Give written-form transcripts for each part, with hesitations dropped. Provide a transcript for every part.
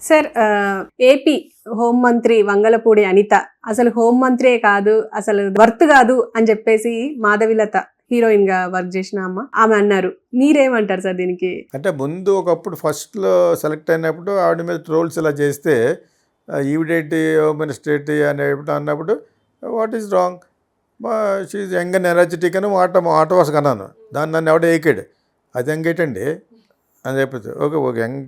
Sir AP హోంమంత్రి వంగలపూడి అనిత అసలు హోంమంత్రే కాదు, అసలు వర్త్ కాదు అని చెప్పేసి మాధవిలత హీరోయిన్ గా వర్క్ చేసిన ఆమె అన్నారు. మీరేమంటారు సార్ దీనికి? అంటే ముందు ఒకప్పుడు ఫస్ట్లో సెలెక్ట్ అయినప్పుడు ఆవిడ మీద ట్రోల్స్ ఇలా చేస్తే ఈవిడేంటి హోమ్ మినిస్టర్ ఏంటి అనేప్పుడు అన్నప్పుడు what is wrong, she young and energetic అని మాట వరుసగా అన్నాను. దాన్ని నన్ను ఎవడ ఏకాడు, అది ఎంగేటండి అని చెప్పేసి ఓకే యంగ్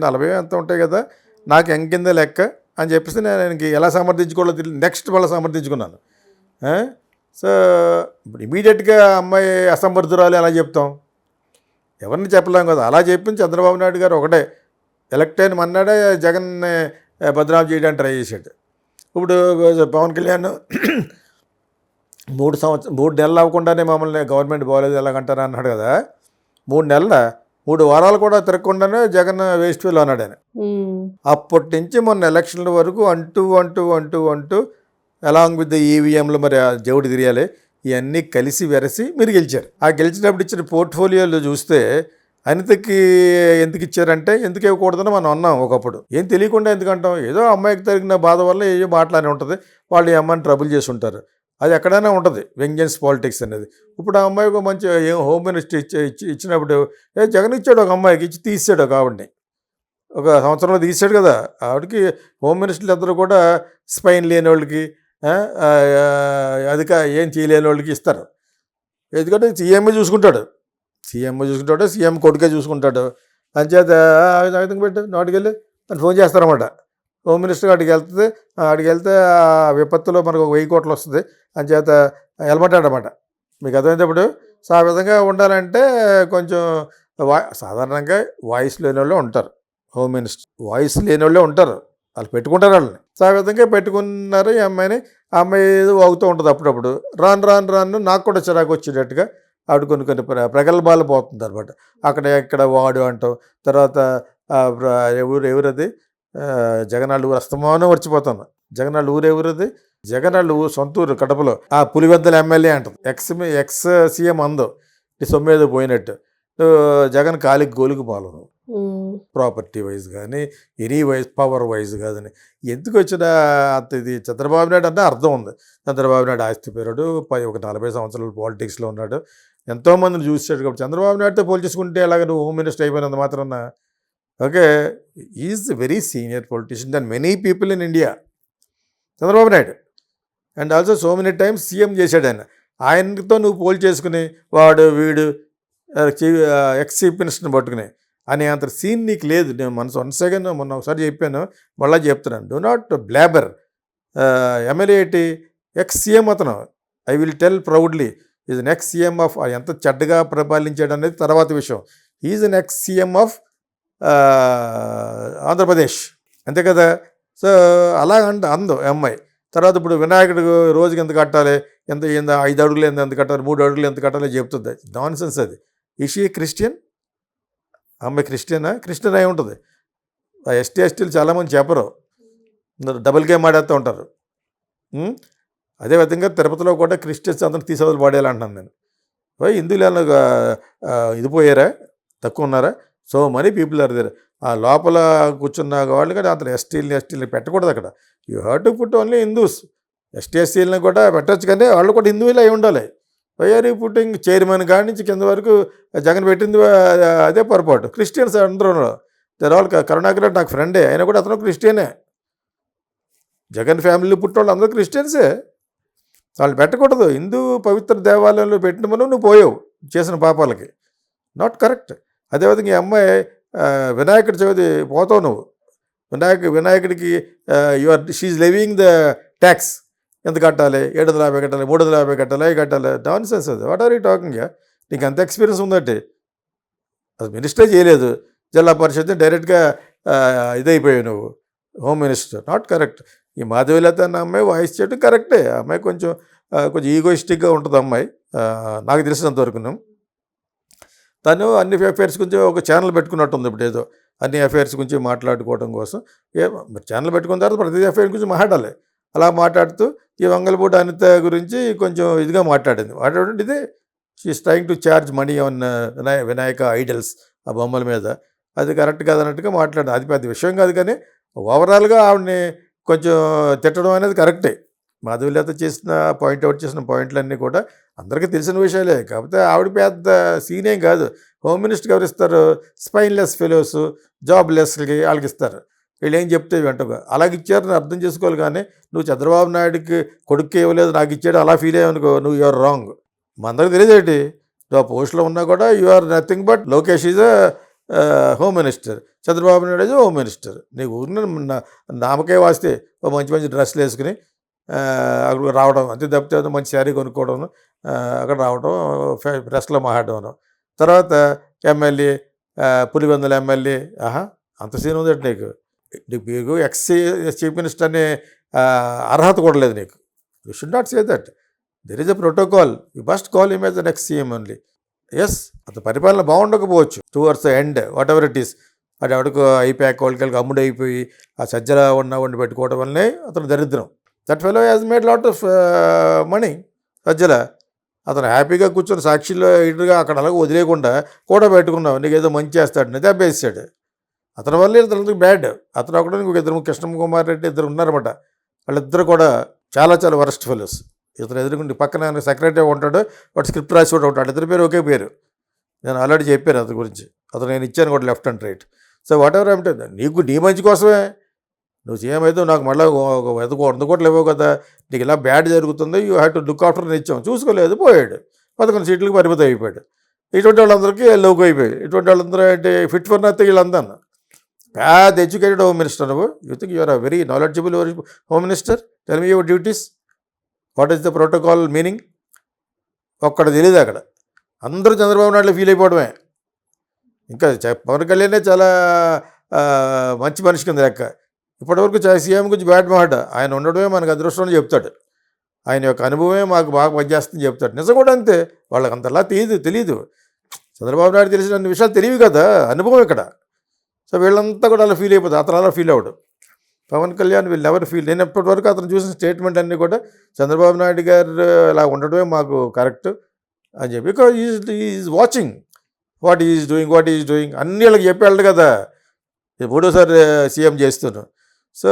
40 ఎంత ఉంటాయి కదా, నాకు యంగ్ కింద లెక్క అని చెప్పేసి నేను ఎలా సమర్థించుకోవాలో తెలియదు. నెక్స్ట్ మళ్ళీ సమర్థించుకున్నాను. సో ఇప్పుడు ఇమీడియట్గా అమ్మాయి అసమర్థురాలు ఎలా చెప్తాం, ఎవరిని చెప్పలేం కదా. అలా చెప్పింది చంద్రబాబు నాయుడు గారు ఒకటే ఎలక్ట్ అయిన మన్నాడే జగన్ని బదనాం చేయడానికి ట్రై చేశాడు. ఇప్పుడు పవన్ కళ్యాణ్ 3 నెలలు అవ్వకుండానే మమ్మల్ని గవర్నమెంట్ బాగోలేదు ఎలాగంటారు అన్నాడు కదా. 3 వారాలు కూడా తిరగకుండానే జగన్ వేస్ట్ ఫీల్ అన్నాడు ఆయన. అప్పటి నుంచి మొన్న ఎలక్షన్ల వరకు అంటూ అలాంగ్ విత్ ఈవీఎంలు మరి జవుడు తిరియాలి ఇవన్నీ కలిసి వెరసి మీరు గెలిచారు. ఆ గెలిచినప్పుడు ఇచ్చిన పోర్ట్ఫోలియోలో చూస్తే అనితకి ఎందుకు ఇచ్చారంటే ఎందుకు ఇవ్వకూడదని మనం అన్నాం ఒకప్పుడు. ఏం తెలియకుండా ఎందుకంటాం, ఏదో అమ్మాయికి తగిన బాధ వల్ల ఏదో మాట్లాడి ఉంటుంది, వాళ్ళు ఈ అమ్మాయిని ట్రబుల్ చేసి ఉంటారు. అది ఎక్కడైనా ఉంటుంది వెంజెన్స్ పాలిటిక్స్ అనేది. ఇప్పుడు ఆ అమ్మాయికి మంచి హోమ్ మినిస్టర్ ఇచ్చినప్పుడు జగన్ ఇచ్చాడు ఒక అమ్మాయికి, ఇచ్చి తీసాడు ఒక ఆవిడని, ఒక సంవత్సరంలో తీసాడు కదా. ఆవిడకి హోమ్ మినిస్టర్లు అందరూ కూడా స్పైన్ లేని వాళ్ళకి ఏం చేయలేని వాళ్ళకి ఇస్తారు. ఎందుకంటే సీఎంఏ చూసుకుంటాడు, సీఎం కొడుకే చూసుకుంటాడు. అంచేత ఆయుధం పెట్టు నాటికెళ్ళి అని ఫోన్ చేస్తారన్నమాట. హోమ్ మినిస్టర్ అడికి వెళ్తే ఆ విపత్తులో మనకు 1000 కోట్లు వస్తుంది అంచేత వెళ్ళమంటాడనమాట. మీకు అర్థమైనప్పుడు. సో ఆ విధంగా ఉండాలంటే కొంచెం సాధారణంగా వాయిస్ లేని వాళ్ళే ఉంటారు హోమ్ మినిస్టర్, వాయిస్ లేని వాళ్ళే ఉంటారు, వాళ్ళు పెట్టుకుంటారు వాళ్ళని. సో ఆ విధంగా పెట్టుకున్నారు ఈ అమ్మాయిని. ఆ అమ్మాయి ఏదో వాగుతూ ఉంటుంది అప్పుడప్పుడు. రాను నాకు కూడా చిరాకు వచ్చేటట్టుగా ఆవిడ కొన్ని ప్రగల్భాలు పోతుంది అనమాట. ఇక్కడ వాడు అంటాం. తర్వాత ఎవరది జగనాళ్ళు ఊరు అస్తమానం మర్చిపోతాను. జగనాళ్ళు ఊరు ఎవరది, జగనాళ్ళు సొంతూరు కడపలో ఆ పులివెద్దల ఎమ్మెల్యే అంటుంది. ఎక్స్ సీఎం అందో నీ సొమ్మేదో పోయినట్టు. జగన్ కాలికి గోలికి పోలను ప్రాపర్టీ వైజ్ కానీ ఎనీ వైజ్ పవర్ వైజ్ కాదని ఎందుకు వచ్చిన అంత ఇది. చంద్రబాబు నాయుడు అంటే అర్థం ఉంది. చంద్రబాబు నాయుడు ఆస్తి పేరుడు ఒక 40 సంవత్సరాలు పాలిటిక్స్లో ఉన్నాడు, ఎంతోమందిని చూసాడు. కాబట్టి చంద్రబాబు నాయుడుతో పోల్చేసుకుంటే అలాగ నువ్వు హోమ్ మినిస్టర్ అయిపోయినంత మాత్రాన okay is very senior politician than many people in India Chandrababu Naidu. And also so many times CM చేశాడు ఆయన. ఆయనతో నువ్వు పోల్ చేసుకుని వీడు ఎక్స్ చీఫ్ మినిస్టర్ని పట్టుకుని అనే అంత సీన్ నీకు లేదు. నేను మొన్న ఒకసారి చెప్పాను, మళ్ళీ చెప్తున్నాను. Do not blabber. ఎమ్మెల్యేటి ఎక్స్ సీఎం అతను. I will tell proudly is an ex CM of, ఎంత చెడ్డగా పరిపాలించాడు అనేది తర్వాత విషయం. Is an ex CM of Andhra Pradesh, అంతే కదా. సో అలా అందు అమ్మాయి. తర్వాత ఇప్పుడు వినాయకుడు రోజుకి ఎంత కట్టాలి, ఎంత 5 అడుగులు ఎంత కట్టాలి, 3 అడుగులు ఎంత కట్టాలి చెప్తుంది. నాన్ సెన్స్ అది. ఈషీ క్రిస్టియన్, అమ్మాయి క్రిస్టియన్ అయి ఉంటుంది. ఎస్టీలు చాలామంది చెప్పరు, డబుల్ గేమ్ ఆడేస్తూ ఉంటారు. అదేవిధంగా తిరుపతిలో కూడా క్రిస్టియన్స్ అందరూ తీసేవాళ్ళు పాడేయాలంటున్నాను నేను. హిందువులు ఇది పోయారా, తక్కువ ఉన్నారా? So many people are there. ఆ లోపల కూర్చున్న వాళ్ళు కానీ అతను ఎస్టీలని పెట్టకూడదు అక్కడ. You have to put only Hindus. ఎస్టీలను కూడా పెట్టచ్చు, కానీ వాళ్ళు కూడా హిందువులు అయి ఉండాలి. వైఆర్ యూ పుట్టింగ్ చైర్మన్ కాడి నుంచి కింద వరకు జగన్ పెట్టింది అదే పొరపాటు. క్రిస్టియన్స్ అందరూ ఆల్. కరుణాకర్ నాకు ఫ్రెండే, అయినా కూడా అతను క్రిస్టియనే. జగన్ ఫ్యామిలీ పుట్టిన వాళ్ళు అందరూ క్రిస్టియన్సే. వాళ్ళు పెట్టకూడదు. హిందూ పవిత్ర దేవాలయంలో పెట్టిన మనం నువ్వు పోయావు చేసిన పాపాలకి, నాట్ కరెక్ట్. అదేవిధంగా ఈ అమ్మాయి వినాయకుడి చవితి పోతావు నువ్వు. వినాయకుడికి షీఈ్ లివింగ్ ద ట్యాక్స్. ఎంత కట్టాలి, 750 కట్టాలి, 350 కట్టాలి, అవి కట్టాలి. నాన్ సెన్స్ అది. What are you talking? నీకు అంత ఎక్స్పీరియన్స్ ఉందంటే అది మినిస్టర్ చేయలేదు, జిల్లా పరిషత్ డైరెక్ట్గా ఇదైపోయావు నువ్వు హోమ్ మినిస్టర్. Not correct. ఈ మాధవిలత అన్న అమ్మాయి వాయిస్ చేయడం కరెక్టే. ఆ అమ్మాయి కొంచెం ఈగోయిస్టిక్గా ఉంటుంది అమ్మాయి, నాకు తెలిసినంతవరకును. తను అన్ని అఫైర్స్ గురించి ఒక ఛానల్ పెట్టుకున్నట్టుంది ఇప్పుడు. ఏదో అన్ని అఫైర్స్ గురించి మాట్లాడుకోవడం కోసం ఛానల్ పెట్టుకున్న తర్వాత ప్రతి అఫైర్ గురించి మాట్లాడాలి. అలా మాట్లాడుతూ ఈ వంగలపూడి అనిత గురించి కొంచెం ఇదిగా మాట్లాడింది. ఇదే she's trying to charge money on Vinayaka idols, ఆ బొమ్మల మీద. అది కరెక్ట్ కాదన్నట్టుగా మాట్లాడు. అది పెద్ద విషయం కాదు, కానీ ఓవరాల్గా ఆవిడని కొంచెం తిట్టడం అనేది కరెక్టే. మాధవీలత చేసిన పాయింట్అవుట్ చేసిన పాయింట్లన్నీ కూడా అందరికీ తెలిసిన విషయాలే. కాకపోతే ఆవిడ పెద్ద సీన్ ఏం కాదు. హోమ్ మినిస్టర్కి ఎవరు ఇస్తారు? స్పైన్లెస్ ఫెలోస్, జాబ్లెస్కి వాళ్ళకి ఇస్తారు. వీళ్ళు ఏం చెప్తే వెంటగా అలాగే ఇచ్చారని అర్థం చేసుకోవాలి. కానీ నువ్వు చంద్రబాబు నాయుడుకి కొడుక్కి ఇవ్వలేదు, నాకు ఇచ్చాడు అలా ఫీల్ అయ్యావనుకో, నువ్వు యూఆర్ రాంగ్. మా అందరికి తెలియదేంటి, నువ్వు ఆ పోస్ట్లో ఉన్నా కూడా you are nothing but Lokesh is home minister, Chandrababu Naidu is home minister. నీకు ఊరిన నామకే వాస్తే ఓ మంచి మంచి డ్రెస్సులు వేసుకుని అక్కడ రావడం అంతే తప్పితే మంచి శారీ కొనుక్కోవడం, అక్కడ రావడం, ప్రెస్లో మాట్లాడడం. తర్వాత ఎమ్మెల్యే, పులివెందుల ఎమ్మెల్యే, అంత సీన్ ఉందంటే నీకు ఎక్స్ చీఫ్ మినిస్టర్ అనే అర్హత కూడా లేదు నీకు. You should not say that. There is a protocol. You must call him as the next CM only. Yes, అతని పరిపాలన బాగుండకపోవచ్చు towards the end, whatever it is. అది ఎవడికి అయిపోయాక వాళ్ళకి అమ్ముడు అయిపోయి ఆ సజ్జల వండి పెట్టుకోవడం వల్లనే అతను దరిద్రం. That fellow has made lot of money. Sajjala అతను హ్యాపీగా కూర్చొని సాక్షిలో ఎదురుగా అక్కడ అలాగే వదిలేకుండా కూడా పెట్టుకున్నావు, నీకు ఏదో మంచి చేస్తాడు, దెబ్బేసాడు. అతని వల్ల ఇతనికి బ్యాడ్. అతను ఒకటి ఇంకొక ఇద్దరు, కృష్ణకుమార్ రెడ్డి ఇద్దరు ఉన్నారన్నమాట. వాళ్ళిద్దరు కూడా చాలా చాలా వరస్ట్ ఫెలోస్. ఇతను ఎదురుకుంటే పక్కన సెక్రటరీ ఉంటాడు, వాడు స్క్రిప్ట్ రాసి కూడా ఉంటాడు. ఇద్దరు పేరు ఒకే పేరు. నేను ఆల్రెడీ చెప్పాను అతని గురించి. అతను నేను ఇచ్చాను కూడా left and right. So what ever అంటే నీకు నీ మంచి కోసమే నువ్వు సీఎం అయితే నాకు మళ్ళీ 100 కోట్లు ఇవ్వవు కదా, నీకు ఇలా బ్యాడ్ జరుగుతుంది, you have to look after అని ఇచ్చాం. చూసుకోలేదు, పోయాడు. 11 సీట్లకు పరిమితం అయిపోయాడు. ఇటువంటి వాళ్ళందరికీ లోకి అయిపోయాడు. ఇటువంటి వాళ్ళందరూ అంటే ఫిట్ ఫర్ నథింగ్ వీళ్ళందరూ. పెద్ద ఎడ్యుకేటెడ్ హోమ్ మినిస్టర్ నువ్వు. You think you are a very knowledgeable home minister. Tell me your duties, what is the protocol meaning. ఒక్కడ తెలియదు అక్కడ. అందరూ చంద్రబాబు నాయుడులో ఫీల్ అయిపోవడమే. ఇంకా పవన్ కళ్యాణే చాలా మంచి మనిషి కింద లెక్క. ఇప్పటివరకు సీఎం గురించి బ్యాడ్ మాట. ఆయన ఉండడమే మనకు అదృష్టం అని చెప్తాడు. ఆయన యొక్క అనుభవమే మాకు బాగా పనిచేస్తుందని చెప్తాడు. నిజం కూడా అంతే. వాళ్ళకి అంతలా తెలియదు. చంద్రబాబు నాయుడు తెలిసిన అన్ని విషయాలు తెలియవు కదా, అనుభవం ఇక్కడ. సో వీళ్ళంతా కూడా అలా ఫీల్ అయిపోతుంది. అతను అలా ఫీల్ అవ్వడు. పవన్ కళ్యాణ్ వీళ్ళు ఎవరు ఫీల్. నేను ఎప్పటివరకు అతను చూసిన స్టేట్మెంట్ అన్నీ కూడా చంద్రబాబు నాయుడు గారు అలా ఉండడమే మాకు కరెక్ట్ అని చెప్పి, because is watching what is doing అన్నీ వాళ్ళకి చెప్పాడు కదా. ఇది 3వ సీఎం చేస్తున్నాను. So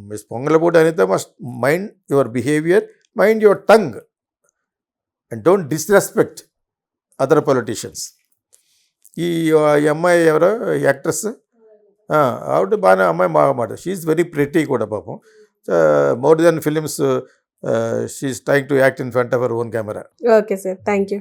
miss Pongalapudi Anitha must mind your behaviour, mind your tongue, and don't disrespect other politicians. ఈ అమ్మాయి ఎవరో యాక్ట్రెస్, ఆవిడ బాగానే అమ్మాయి బాగా మాట. షీఈస్ వెరీ ప్రెటీ కూడా పాపం. More than films she's trying to act in front of our own camera. Okay sir, thank you.